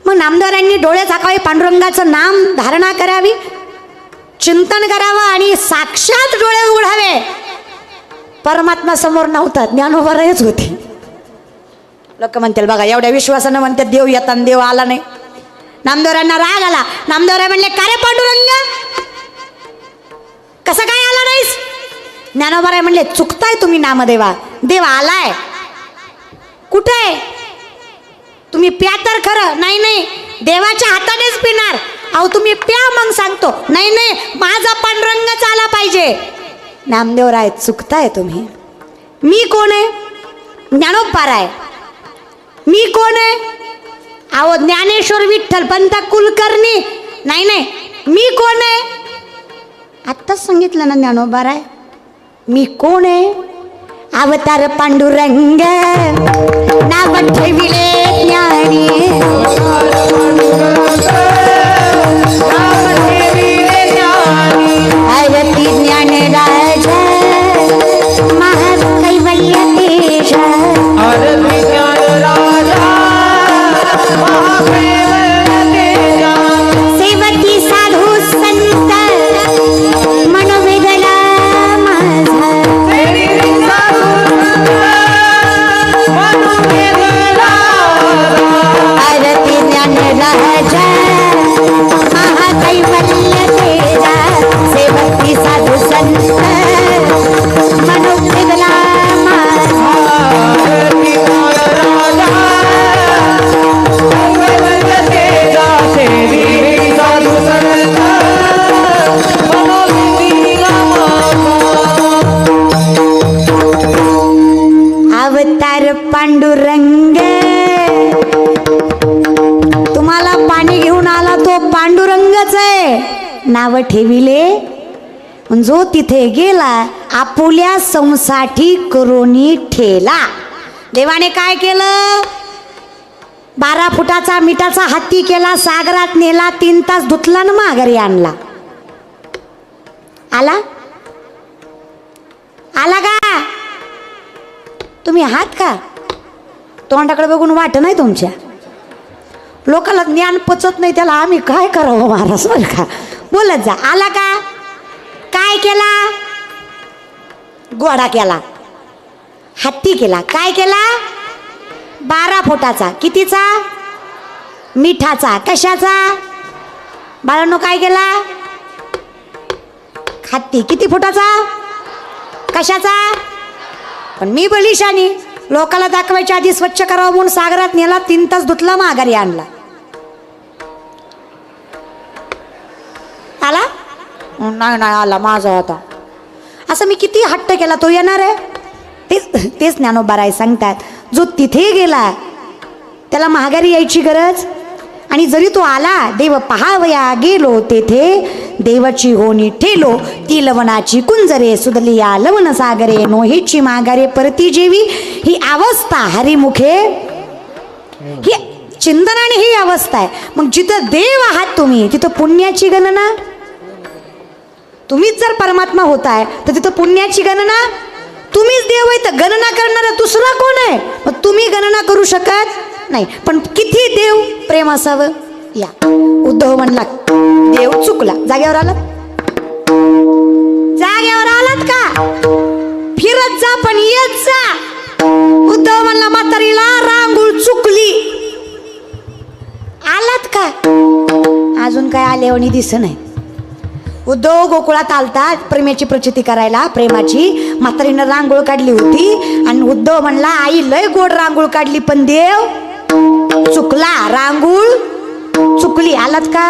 मग नामदारांनी डोळे झाकावे पांडुरंगाचं नाम धारणा करावी चिंतन करावं आणि साक्षात डोळे उघडावे परमात्मा समोर नव्हता ज्ञानोबारायच होते लोक म्हणतील बघा एवढ्या विश्वासानं म्हणतात देव येताना देव आला नाही नामदेवरायांना राग आला नामदेवराय म्हणले का रे पांडुरंग कसं काय आला नाहीस ज्ञानोबाराय म्हणले चुकताय तुम्ही नामदेवा देव आलाय कुठे तुम्ही प्या तर खरं नाही देवाच्या हातानेच पिणार अहो तुम्ही प्या मग सांगतो नाही माझा पांडुरंगच आला पाहिजे नामदेवराय चुकताय तुम्ही मी कोण आहे ज्ञानोबाराय मी कोण आहे अहो ज्ञानेश्वर विठ्ठल पंत कुलकर्णी नाही नाही, मी कोण आहे आत्ताच सांगितलं ना ज्ञानोबा राय, मी कोण आहे? अवतार पांडुरंग नाव ठेविले ज्ञानी, आरती ज्ञान राजा महाकैवल्य तेज, आरती ज्ञान राजा सेवकी साधू संत मनोवेदना माझा, आरती ज्ञान राजा महाकैवल्य तेजा, सेवकी साधू संत मनोवेदना माझा, अवतार पांडुरंग. तुम्हाला पाणी घेऊन आला तो पांडुरंगच आहे, नाव ठेविले जो तिथे गेला आपुल्या संसाठी करोनी ठेला. देवाने काय केलं? 12 फुटाचा मिठाचा हत्ती केला, सागरात नेला, 3 तास धुतला ना माघारी आणला. आला आला का? तुम्ही आहात का? तोंडाकडे बघून वाट नाही तुमच्या. लोकांना ज्ञान पचत नाही, त्याला आम्ही काय करावं महाराज बरं का. बोलत जा. आला का? काय केला? घोडा केला, हत्ती केला. काय केला? 12 फुटाचा. कितीचा? मिठाचा. कशाचा? बाळांनो काय केला? हत्ती. किती फुटाचा? कशाचा? पण मी बलिशानी, लोकाला दाखवायच्या आधी स्वच्छ करावं म्हणून सागरात नेला, 3 तास धुतला, माघारी आणला. आला? नाही नाही आला, माझा होता. असं मी किती हट्ट केला, तो येणार आहे? तेच ज्ञानोबा राय सांगतात, जो तिथे गेला त्याला माघारी यायची गरज. आणि जरी तो आला, देव पहावया गेलो तेथे, देवाची होणी ठेलो ती लवणाची कुंजरे, सुदलिया लवण सागरे, नोहीची माघारे परती जेवी. ही अवस्था हरिमुखे, ही चिंतनाने ही अवस्था आहे. मग जिथं देव आहात तुम्ही, तिथं पुण्याची गणना. तुम्हीच जर परमात्मा होताय तर तिथं पुण्याची गणना. तुम्हीच देव आहे तर गणना करणारा दुसरा कोण आहे? मग तुम्ही गणना करू शकत नाही. पण किती देव प्रेम असावं. या उद्धव म्हणला देव चुकला. जागेवर आलात? जागेवर आलात का? फिरत जा पण येत जा. उद्धव म्हणला म्हातारीला रांगोळ चुकली. आलात का? अजून काय आल्यावानी दिसत नाही. उद्धव गोकुळात आलता प्रेमाची प्रचिती करायला, प्रेमाची. म्हातारीनं रांगोळ काढली होती आणि उद्धव म्हणला आई लय गोड रांगोळ काढली पण देव चुकला, रांगोळ चुकली. आलात का?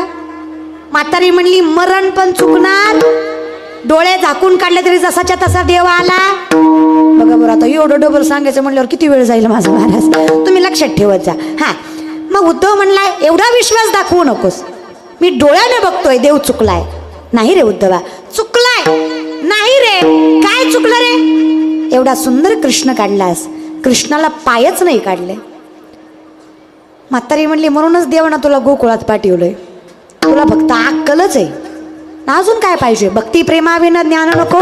म्हातारी म्हणली मरण पण चुकणार, डोळे झाकून काढले तरी जसाच्या तसा देव आला. बघा बरं, आता एवढं डबल सांगायचं म्हणल्यावर किती वेळ जाईल माझा महाराज, तुम्ही लक्षात ठेवत जा. हा, मग उद्धव म्हणला एवढा विश्वास दाखवू नकोस, मी डोळ्याने बघतोय देव चुकलाय. नाही रे उद्धवा, चुकलाय नाही रे. काय चुकलं रे? एवढा सुंदर कृष्ण काढलास, कृष्णाला पायच नाही काढले. म्हातारी म्हणली म्हणूनच देवानं तुला गोकुळात पाठवलंय, तुला फक्त अक्कलच आहे ना, अजून काय पाहिजे? भक्ती प्रेमाविना ज्ञान नको.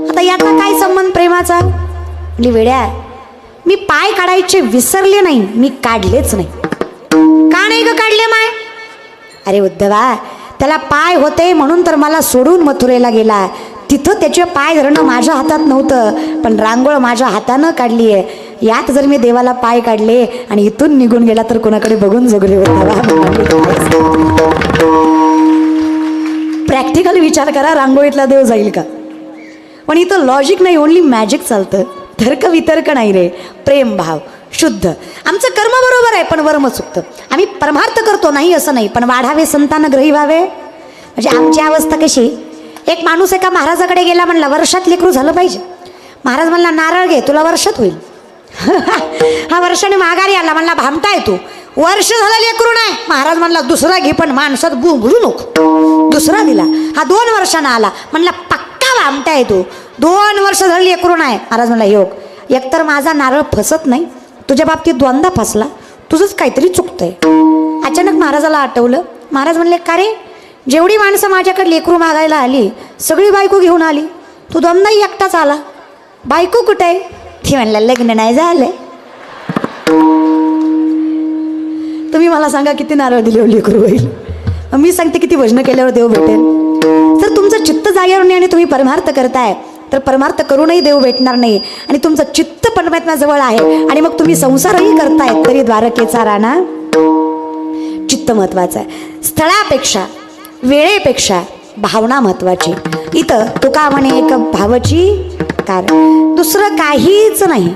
आता याचा काय संबंध प्रेमाचा? म्हणली वेड्या, मी पाय काढायचे विसरले नाही, मी काढलेच नाही. का नाही ग काढले माय? अरे उद्धवा, त्याला पाय होते म्हणून तर मला सोडून मथुरेला गेला. तिथं त्याचे पाय धरणं माझ्या हातात नव्हतं, पण रांगोळ माझ्या हातानं काढली आहे. यात जर मी देवाला पाय काढले आणि इथून निघून गेला तर कोणाकडे बघून जगले उद्धवा. प्रॅक्टिकल विचार करा, रांगोळीतला देव जाईल का? पण इथं लॉजिक नाही, ओनली मॅजिक चालतं. तर्क वितर्क नाही रे, प्रेम भाव शुद्ध. आमचं कर्म बरोबर आहे पण वर्म चुकतं. आम्ही परमार्थ करतो नाही असं नाही, पण वाढावे संतान ग्रही व्हावे. म्हणजे आमची अवस्था कशी, एक माणूस एका महाराजाकडे गेला, म्हणला वर्षात लेकरू झालं पाहिजे. महाराज म्हणला नारळ घे, तुला वर्षात होईल. हा वर्षाने माघारी आला, म्हणला भामटाय तू, वर्ष झालं लेकरू नाही. महाराज म्हणला दुसरा घे, पण माणसात बुंबरू नको. दुसरा दिला. हा 2 वर्षांना आला. म्हणला पक्का वामटा आहे तू. 2 वर्ष झाली लेकरू नाही. महाराज म्हणला योग, एकतर माझा नारळ फसत नाही, तुझ्या बाबतीत 2दा फसला, तुझंच काहीतरी चुकतंय. अचानक महाराजाला आठवलं. महाराज म्हणले का रे, जेवढी माणसं माझ्याकडे लेकरू मागायला आली सगळी बायको घेऊन आली, तू 2दाही एकटाच आला. बायको कुठे आहे? ती म्हणला लग्न नाही झालं. तुम्ही मला सांगा किती नारळ दिले लेकरू होईल? मी सांगते किती भजनं केल्यावर देव भेटेल. जर तुमचं चित्त जागेवर नाही आणि तुम्ही परमार्थ करताय तर परमार्थ करूनही देव भेटणार नाही. आणि तुमचं चित्त परमात्म्याजवळ आहे आणि मग तुम्ही संसारही करताय तरी द्वारकेचा राणा. चित्त महत्वाचं आहे. स्थळापेक्षा वेळेपेक्षा भावना महत्वाची. इथं तुका म्हणे एक भावची कारण, दुसरं काहीच नाही.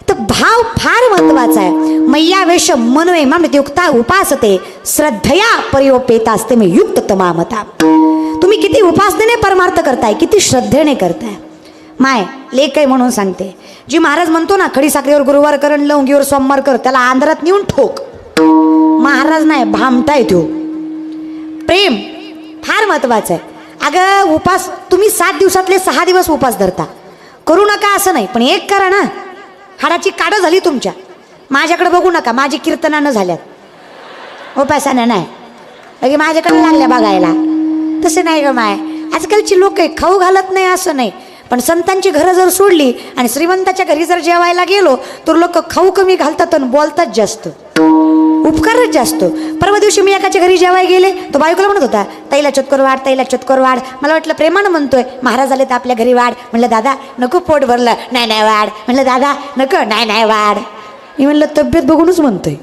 तर भाव फार महत्वाचा आहे. मैयावेश मनवे युक्ता उपासते श्रद्धया परियोपेता असते मी युक्त तमामता. तुम्ही किती उपासनेने परमार्थ करताय, किती श्रद्धेने करताय. माय लेख आहे म्हणून सांगते, जी महाराज म्हणतो ना खडी साखरेवर गुरुवार करण लवंगीवर सोमवार कर, त्याला आंध्रात नेऊन ठोक. महाराज नाही, भामटाय तो. प्रेम फार महत्वाचं आहे. अगं उपास तुम्ही 7 दिवसातले 6 दिवस उपास धरता, करू नका असं नाही, पण एक करा ना. हाडाची काढं झाली तुमच्या, माझ्याकडे बघू नका, माझी कीर्तनानं झाल्यात, उपासानं नाही. लगे माझ्याकडे लागल्या बघायला. तसे नाही ग माय. आजकालची लोक खाऊ घालत नाही असं नाही, पण संतांची घरं जर सोडली आणि श्रीमंताच्या घरी जर जेवायला गेलो तर लोक खाऊ कमी घालतात आणि बोलतात जास्त, उपकारच जास्त. परवा दिवशी मी एकाच्या घरी जेवायला गेले, तो बायकोला म्हणत होता ताईला चतकोर वाढ, ताईला चतकोर वाढ. मला वाटलं प्रेमानं म्हणतोय. महाराज आले तर आपल्या घरी वाढ. म्हणलं दादा नको, पोट भरलं. नाही नाही वाढ. म्हणलं दादा नको, नाही नाही वाढ. मी म्हणलं तब्येत बघूनच म्हणतोय,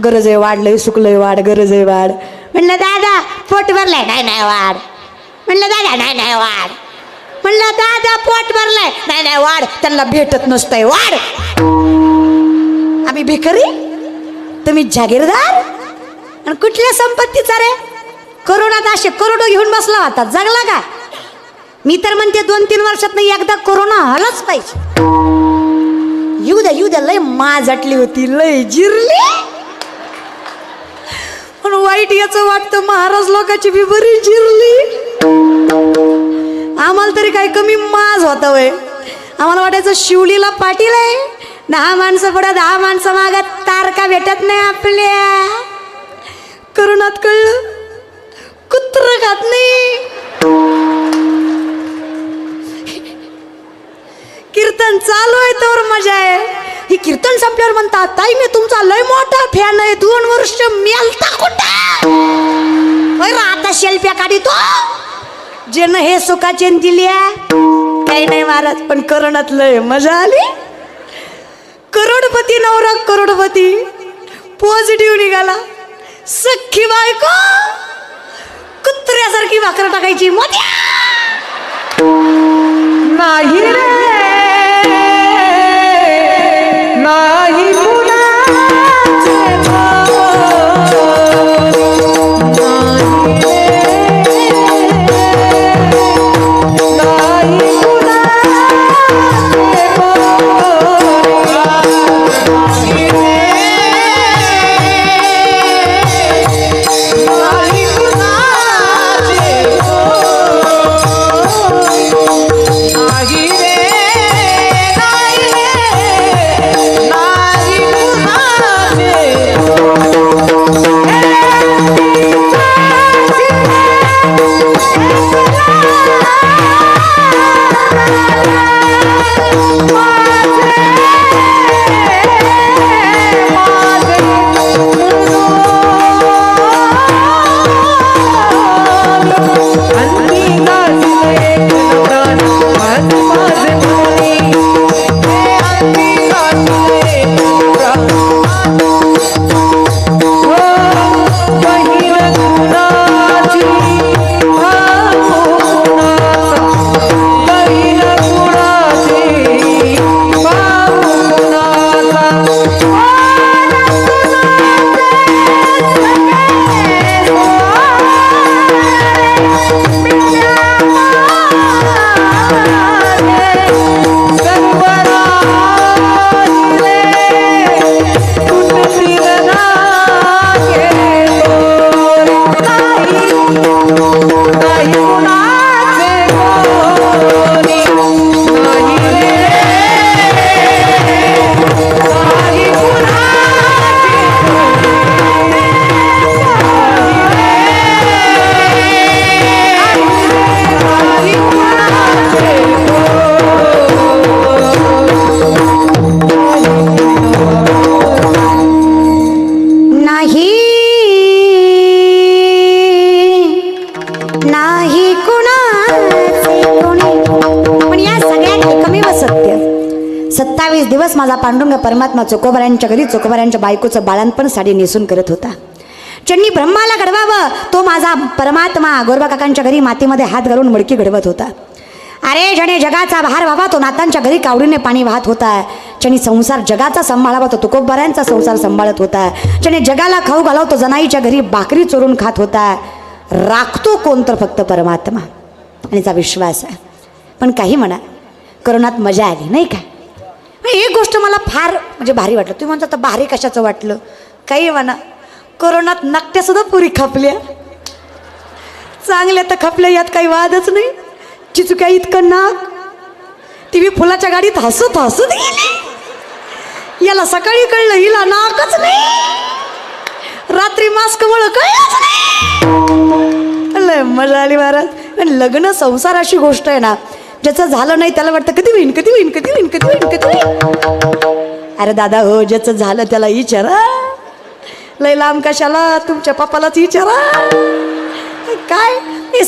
गरज आहे वाढ, लय सुकलंय वाढ, गरज आहे वाढ. म्हणलं दादा पोट भरलंय, नाही नाही वाढ. म्हणलं दादा नाही नाही वाढ. म्हणलं दादा पोट भरलंय, नाही नाही वाढ. त्यांना भेटत नसतंय वाढ. आम्ही भिकारी, तुम्ही जागीरदार. आणि कुठल्या संपत्तीचा रे? करोनात असे करोडो घेऊन बसला होता, जगला का? मी तर म्हणते 2-3 वर्षात नाही एकदा कोरोना आलाच पाहिजे. येऊ द्या लय माजटली होती, लय जिरली. पण वाईट याचं वाटतं महाराज लोकांची बी बरी जिरली. आम्हाला तरी काय कमी माज होता वय. आम्हाला वाटायचं शिवलीला पाटील आहे, 10 माणसं पुढे 10 माणसं मागत, तारका भेटत नाही आपल्या. करोनात कळलं कुत्र खात नाही. कीर्तन चालू आहे तर मजा आहे. ही कीर्तन संपल्यावर म्हणतात ताई मी तुमचा लय मोठा फॅन आहे, 2 वर्ष मेलता कुठे आता शेल्फ्या काढी तो जेन हे सुखाचे दिल्या. काही नाही महाराज, पण करोनात लय मजा आली. करोडपती नवरा करोडपती पॉझिटिव्ह निघाला. सख्खी बायको कुत्र्यासारखी भाकर टाकायची. मोठ्या नाही रे नाही कुणाचे भाव, नाही कुणाचे भाव. 28 दिवस माझा पांडुरंग परमात्मा चोकोबारांच्या घरी चोकोबारांच्या बायकोचं बाळणपण साडी नेसून करत होता. ज्यांनी ब्रह्माला घडवावं तो माझा परमात्मा गोरबा काकांच्या घरी मातीमध्ये हात घालून मडकी घडवत होता. अरे ज्याने जगाचा भार व्हावा तो नातांच्या घरी कावडीने पाणी वाहत होता. ज्याने संसार जगाचा सांभाळावा तो तुकोबारांचा संसार सांभाळत होता. ज्याने जगाला खाऊ घालावं तो जनाईच्या घरी भाकरी चोरून खात होता. राखतो कोण तर फक्त परमात्मा आणि त्याचा विश्वास आहे. पण काही म्हणा करोनात मजा आली नाही का. एक गोष्ट मला फार म्हणजे भारी वाटलं. तुम्ही म्हणता तर भारी कशाचं वाटलं काही म्हणा. कोरोनात नकट्यासुद्धा पुरी खपल्या चांगल्या तर खपल्या यात काही वादच नाही. चिचुक्या इतकं नाक ती बी फुलाच्या गाडीत हसत हसत गेली. याला सकाळी कळलं हिला नाकच नाही. रात्री मास्क मुळे कळलंच नाही. लय मजा आली महाराज. पण लग्न संसार अशी गोष्ट आहे ना ज्याचं झालं नाही त्याला वाटतं कधी होईन कधी होईन कधी होईन कधी होईन कधी होईन. अरे दादा हो ज्याचं झालं त्याला विचारा. लय लांब कशाला तुमच्या पप्पालाच विचारा काय हे